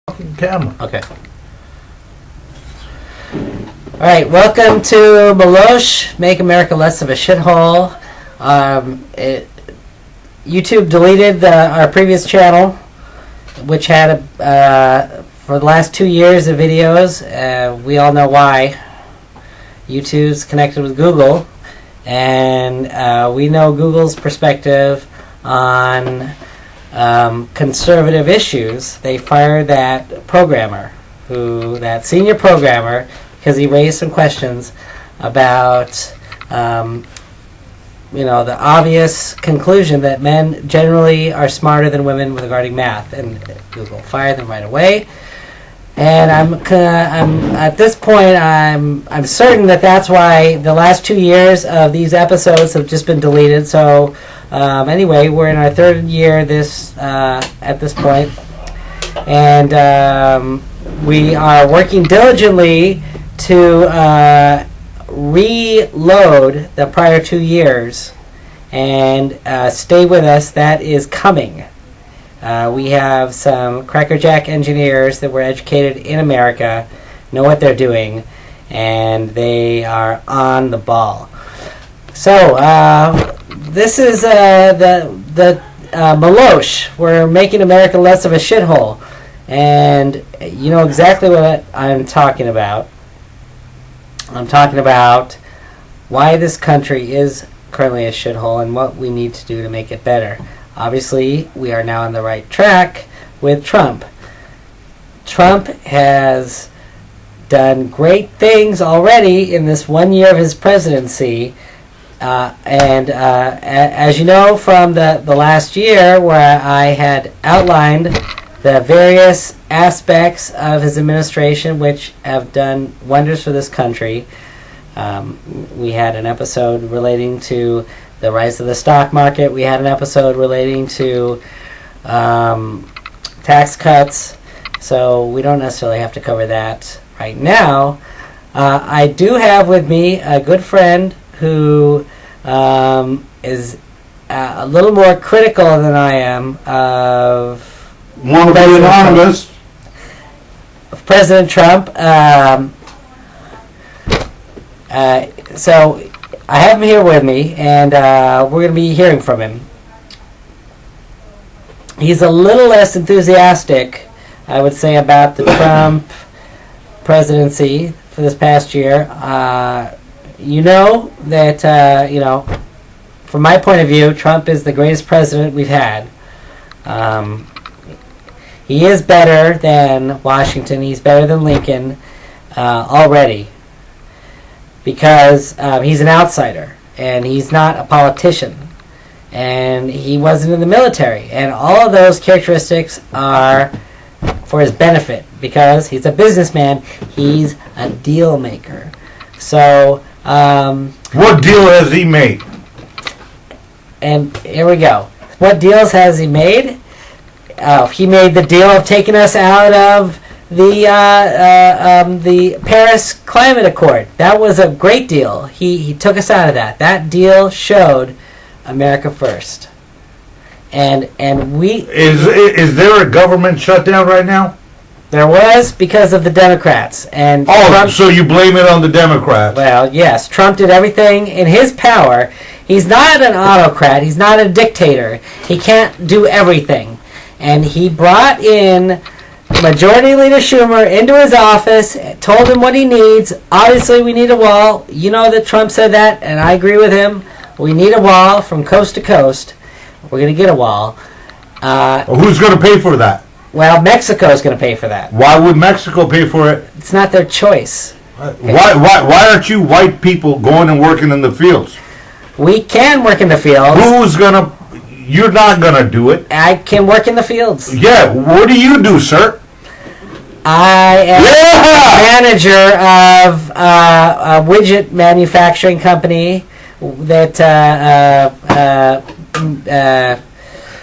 Camera. Okay. All right, welcome to MALOASH, Make America Less of a Shithole. YouTube deleted our previous channel, which had for the last 2 years of videos. We all know why. YouTube's connected with Google, and we know Google's perspective on conservative issues. They fired that senior programmer, because he raised some questions about, the obvious conclusion that men generally are smarter than women regarding math, and Google fired them right away. And I'm at this point, I'm certain that that's why the last 2 years of these episodes have just been deleted. So anyway, we're in our third year at this point, and we are working diligently to reload the prior 2 years, and stay with us. That is coming. We have some crackerjack engineers that were educated in America, know what they're doing, and they are on the ball. So this is the MALOASH. We're making America less of a shithole, and you know exactly what I'm talking about. I'm talking about why this country is currently a shithole and what we need to do to make it better. Obviously, we are now on the right track with Trump. Trump has done great things already in this 1 year of his presidency. As you know from the last year, where I had outlined the various aspects of his administration which have done wonders for this country. We had an episode relating to the rise of the stock market. We had an episode relating to tax cuts. So we don't necessarily have to cover that right now. I do have with me a good friend who is a little more critical than I am of President Trump. So I have him here with me, and we're going to be hearing from him. He's a little less enthusiastic, I would say, about the Trump presidency for this past year. You know that, from my point of view, Trump is the greatest president we've had. He is better than Washington. He's better than Lincoln already, because he's an outsider, and he's not a politician, and he wasn't in the military, and all of those characteristics are for his benefit, because he's a businessman. He's a deal maker. So what deal has he made? And here we go. What deals has he made? He made the deal of taking us out of the Paris Climate Accord. That was a great deal. He took us out of that. That deal showed America first. And we is there a government shutdown right now? There was, because of the Democrats. And Trump, so you blame it on the Democrats? Well, yes. Trump did everything in his power. He's not an autocrat. He's not a dictator. He can't do everything. And he brought in Majority Leader Schumer into his office, told him what he needs. Obviously, we need a wall. You know that Trump said that, and I agree with him. We need a wall from coast to coast. We're going to get a wall. Who's going to pay for that? Well, Mexico's going to pay for that. Why would Mexico pay for it? It's not their choice. Why aren't you white people going and working in the fields? We can work in the fields. You're not going to do it. I can work in the fields. Yeah, what do you do, sir? I am manager of a widget manufacturing company that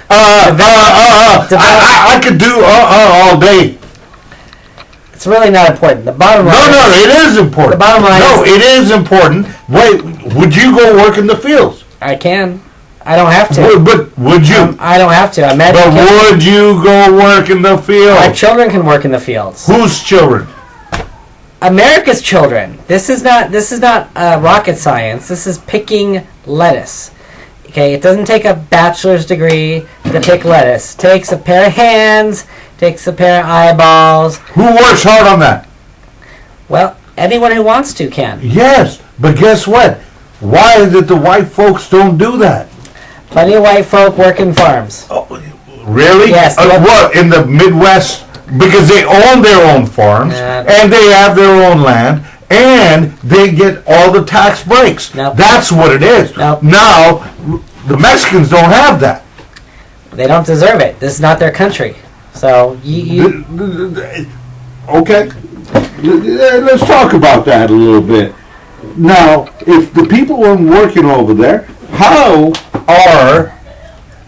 I could do all day. It's really not important. The bottom line. No, it is important. The bottom line. No, it is important. Wait, would you go work in the fields? I can. I don't have to. But would you? I don't have to. But would you go work in the field? My children can work in the fields. Whose children? America's children. This is not rocket science. This is picking lettuce. Okay, it doesn't take a bachelor's degree to pick lettuce. It takes a pair of hands, takes a pair of eyeballs. Who works hard on that? Well, anyone who wants to can. Yes, but guess what? Why is it the white folks don't do that? Plenty of white folk work in farms. Oh, really? Yes. What, in the Midwest? Because they own their own farms, and they have their own land, and they get all the tax breaks. Nope. That's what it is. Nope. Now, the Mexicans don't have that. They don't deserve it. This is not their country. So, Okay, let's talk about that a little bit. Now, if the people aren't working over there, How are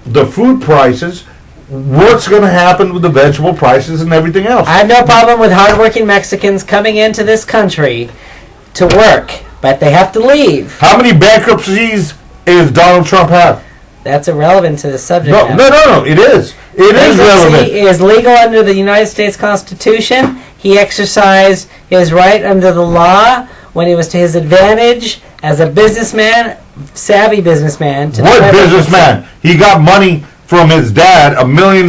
the food prices? What's going to happen with the vegetable prices and everything else? I have no problem with hardworking Mexicans coming into this country to work, but they have to leave. How many bankruptcies is Donald Trump have? That's irrelevant to the subject No, matter. no, it is. It is relevant. Bankruptcy is legal under the United States Constitution. He exercised his right under the law when it was to his advantage as a businessman, savvy businessman. What businessman? He got money from his dad, $1 million.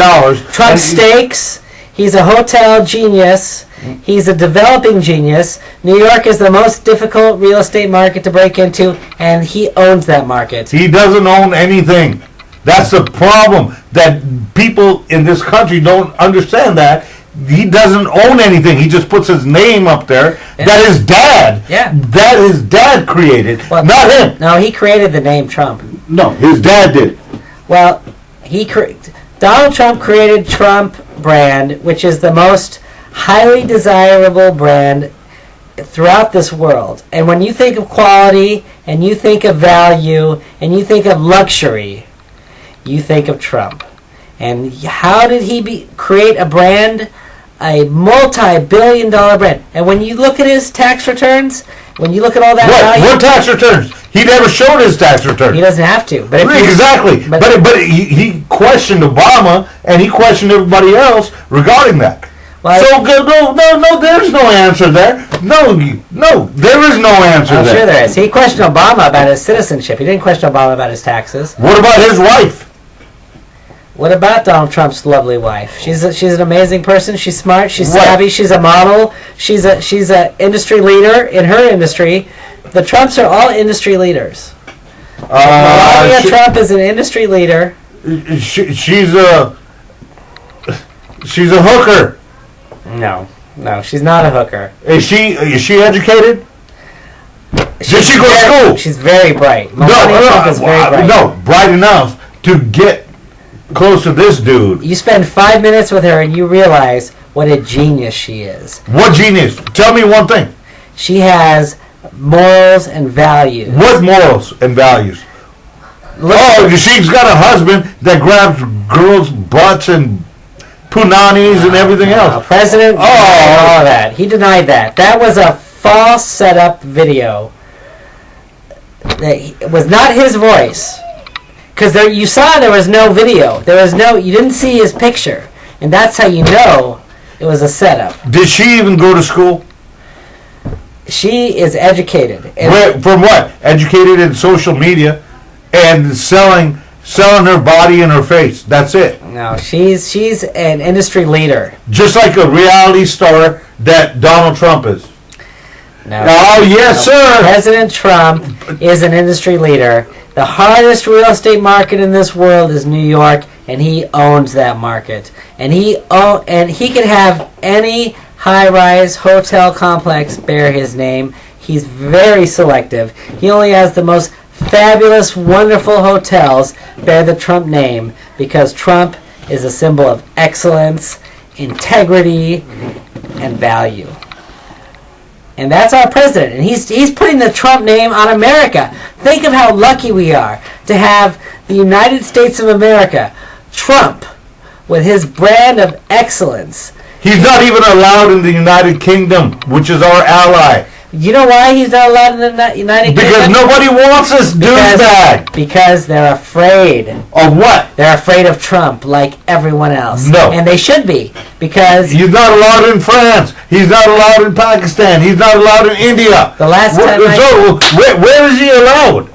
Trump Steaks. He's a hotel genius. He's a developing genius. New York is the most difficult real estate market to break into, and he owns that market. He doesn't own anything. That's the problem, that people in this country don't understand that. He doesn't own anything. He just puts his name up there. Yeah. That his dad. Yeah. That his dad created, Well, not him. No, he created the name Trump. no, his dad did. Well, Donald Trump created Trump brand, which is the most highly desirable brand throughout this world. And when you think of quality, and you think of value, and you think of luxury, you think of Trump. And how did he create a brand, a multi-billion-dollar brand? And when you look at his tax returns, when you look at all that value, What tax returns? He never showed his tax returns. he doesn't have to. But if you- Exactly. But he questioned Obama, and he questioned everybody else regarding that. Well, So no, there's no answer there. No, there is no answer I'm there. sure there is. He questioned Obama about his citizenship. He didn't question Obama about his taxes. What about his wife? What about Donald Trump's lovely wife? She's an amazing person. She's smart. She's What? savvy. She's a model. She's a industry leader in her industry. The Trumps are all industry leaders. Melania Trump is an industry leader. She's a hooker. No, she's not a hooker. Is she educated? Did she go to school? She's very bright. Melania Trump is very bright. No, bright enough to get close to this dude. You spend 5 minutes with her and you realize what a genius she is. What genius? Tell me one thing. She has morals and values. What morals and values? She's got a husband that grabs girls' butts and punanis and everything else. President denied all of that. He denied that. That was a false setup video. It was not his voice. Because you saw there was no video. You didn't see his picture. And that's how you know it was a setup. Did she even go to school? She is educated. From what? Educated in social media and selling her body and her face. That's it. No, she's an industry leader. Just like a reality star that Donald Trump is. No, Oh, yes, sir. President Trump is an industry leader. The hardest real estate market in this world is New York, and he owns that market. And he can have any high-rise hotel complex bear his name. He's very selective. He only has the most fabulous, wonderful hotels bear the Trump name because Trump is a symbol of excellence, integrity, and value. And that's our president. And he's putting the Trump name on America. Think of how lucky we are to have the United States of America, Trump, with his brand of excellence. He's not even allowed in the United Kingdom, which is our ally. You know why he's not allowed in the United Because Kingdom? nobody wants this douchebag. Because they're afraid. Of what? They're afraid of Trump, like everyone else. No. And they should be, because He's not allowed in France. He's not allowed in Pakistan. He's not allowed in India. the last time Where is he allowed?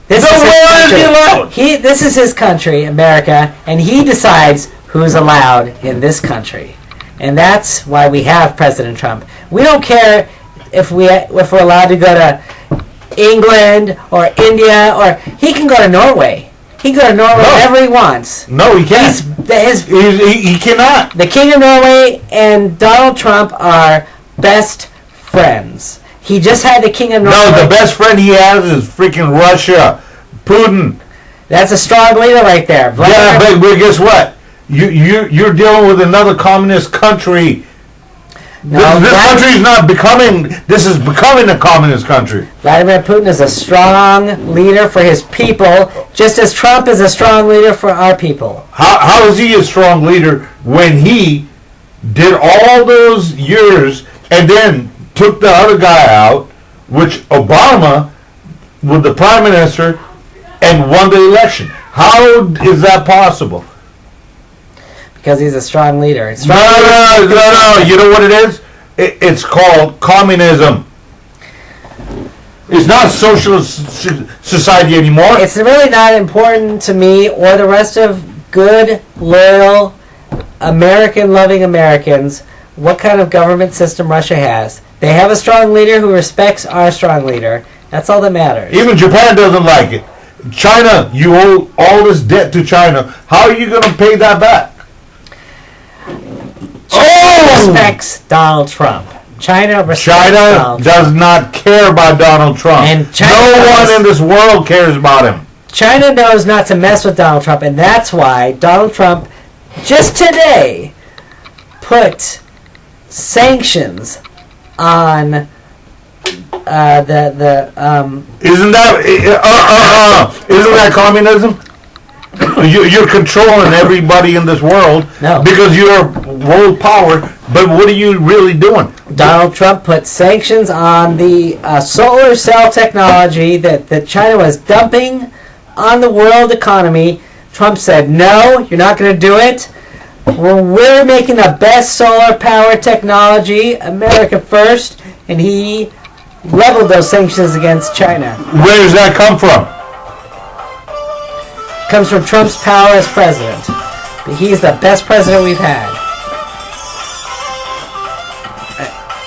this No, is his where is he country. allowed? This is his country, America, and he decides who's allowed in this country. And that's why we have President Trump. We don't care if we're allowed to go to England or India, or he can go to Norway. He can go to Norway whenever he wants. No, he can't. He cannot. The King of Norway and Donald Trump are best friends. He just had the King of Norway. No, the best friend he has is freaking Russia. Putin. That's a strong leader right there. Yeah, but guess what? You're dealing with another communist country. No, This country is not becoming. This is becoming a communist country. Vladimir Putin is a strong leader for his people, just as Trump is a strong leader for our people. How is he a strong leader when he did all those years and then took the other guy out, which Obama was the prime minister and won the election? How is that possible? Because he's a strong leader. No. You know what it is? It's called communism. It's not socialist society anymore. It's really not important to me or the rest of good, loyal, American-loving Americans what kind of government system Russia has. They have a strong leader who respects our strong leader. That's all that matters. Even Japan doesn't like it. China, you owe all this debt to China. How are you going to pay that back? China respects Donald Trump. China respects Donald Trump. Does not care about Donald Trump. And China no one in this world cares about him. China knows not to mess with Donald Trump, and that's why Donald Trump just today put sanctions on Isn't that communism? You're controlling everybody in this world because you're world power. But what are you really doing? Donald Trump put sanctions on the solar cell technology that China was dumping on the world economy. Trump said, "No, you're not going to do it. We're making the best solar power technology, America first," and he leveled those sanctions against China. Where does that come from? Comes from Trump's power as president. But he's the best president we've had.